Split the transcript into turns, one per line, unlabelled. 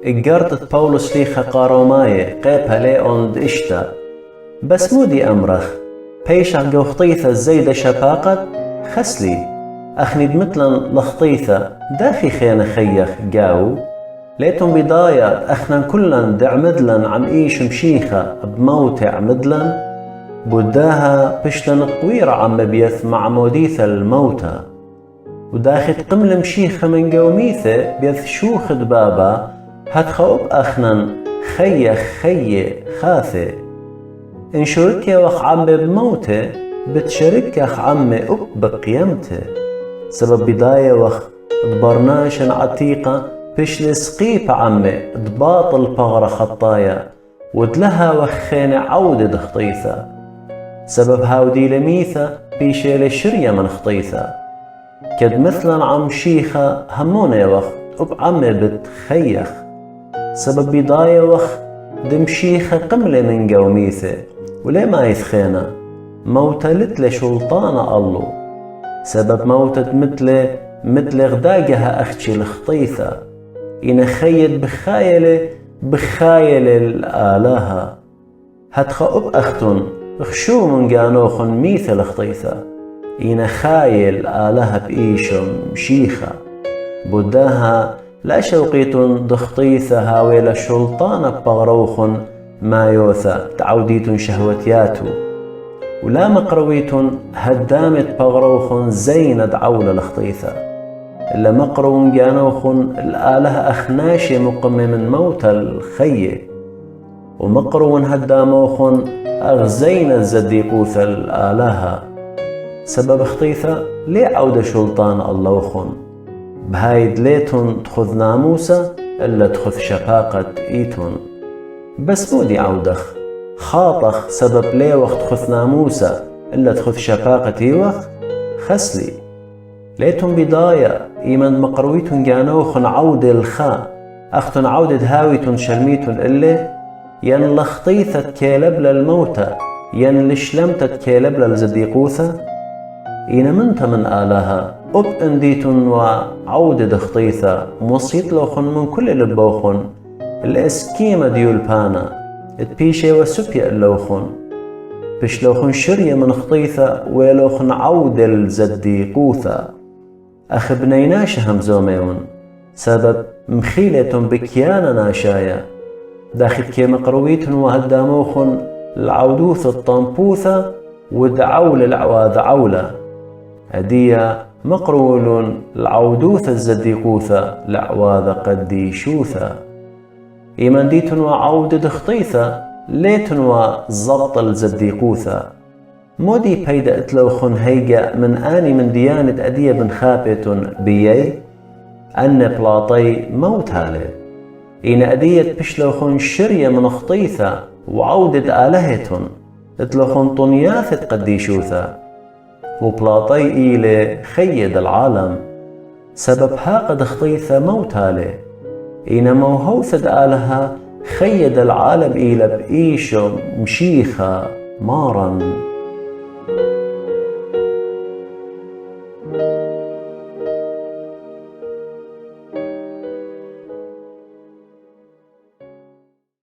قرطت باولوس ليخا قاروماي قيبها ليوند إشتا بس مودي أمرخ بيشع قوخطيثة الزيدة شباقت خسلي أخند مثلا لخطيثة داخي خينا خيخ قاو ليتم بدايات أخنا كلن دعمدلن عم إيش مشيخة بموتع مدلن بداها بشتن قويرة عم بيث مع موديثة الموتى وداخت قمل مشيخة من قوميثة بيث شوخ بابا هتخوب أخنا خيخ خي خاثي إن شركة وخ عم بموته بتشركخ عم أب بقيمته سبب بداية وخ دبرناش عتيقة بش لسقيب عمي دباطل بغرة خطايا ودلها وخين عودة خطيثة سبب هاودي لميثة بيشي لشرية من خطيثة كد مثلا عم شيخة هموني وخ أب عمي بتخيخ سبب بداية وخ دمشيخة قملة من قوميثة وليه ما يثخينا موتلت لشلطانة الله سبب موتت مثل غداقها أختي الخطيثة إن خيد بخايلة الآلهة هتخأب أختن خشو من قانوخن ميث الخطيثة إن خايل آلهة بإيشم شيخة بداها لا شوقيتن دخطيثة هاويل الشلطانة بغروخن ما يوثى تعوديتن شهوتياتو ولا مقرويتن هدامت بغروخن زيند عول الخطيثة إلا مقرون جانوخن الآلهة أخناشي مقم من موت الخي ومقرون هداموخن أغزين الزديقوث الآلهة سبب خطيثة لي عود شلطان اللوخن بهايد ليتن تخذ ناموسة إلا تخذ شفاقة إيتن بس مودي عودخ خاطخ سبب لي وقت خذ ناموسة إلا تخذ شفاقة إيوخ خسلي ليتن بداية إيمن مقرويتن جانوخن عود الخاء أختن عودة هاويتن شلميتن إلي ين لخطيثة كيلب للموتى ين لشلمتة كيلب للزديقوثة إين منت من آلها أب انديتن وعودة دخطيثة موصيت لوخن من كل لبوخن الاسكيمة ديول بانا اتبيشي وسبيا اللوخن بش لوخن شرية من خطيثة ولوخن عودة الزديقوثة أخ بنيناش همزوميون سبب مخيلة بكيانا ناشايا داخل كي مقرويتن وهداموخن العودوث الطنبوثة ودعول العواذ عولة هدية مقرول العودوث الزديقوثة العواذ قديشوثة إيمان ديتن وعودة دخطيثة ليتن وزبط الزديقوثة مودي بيدا اتلوخن هيجا من آني من ديانة أدية بن خابتن بيي أن بلاطي موت هالي إن أدية بشلوخن شرية من خطيثة وعودة آلهتن اتلوخن طنياثة قديشوثة وبلاطي إيلي خيد العالم سبب قد خطيثة موت هالي إن موهوثة آلهة خيد العالم إيلي بإيشو مشيخة مارا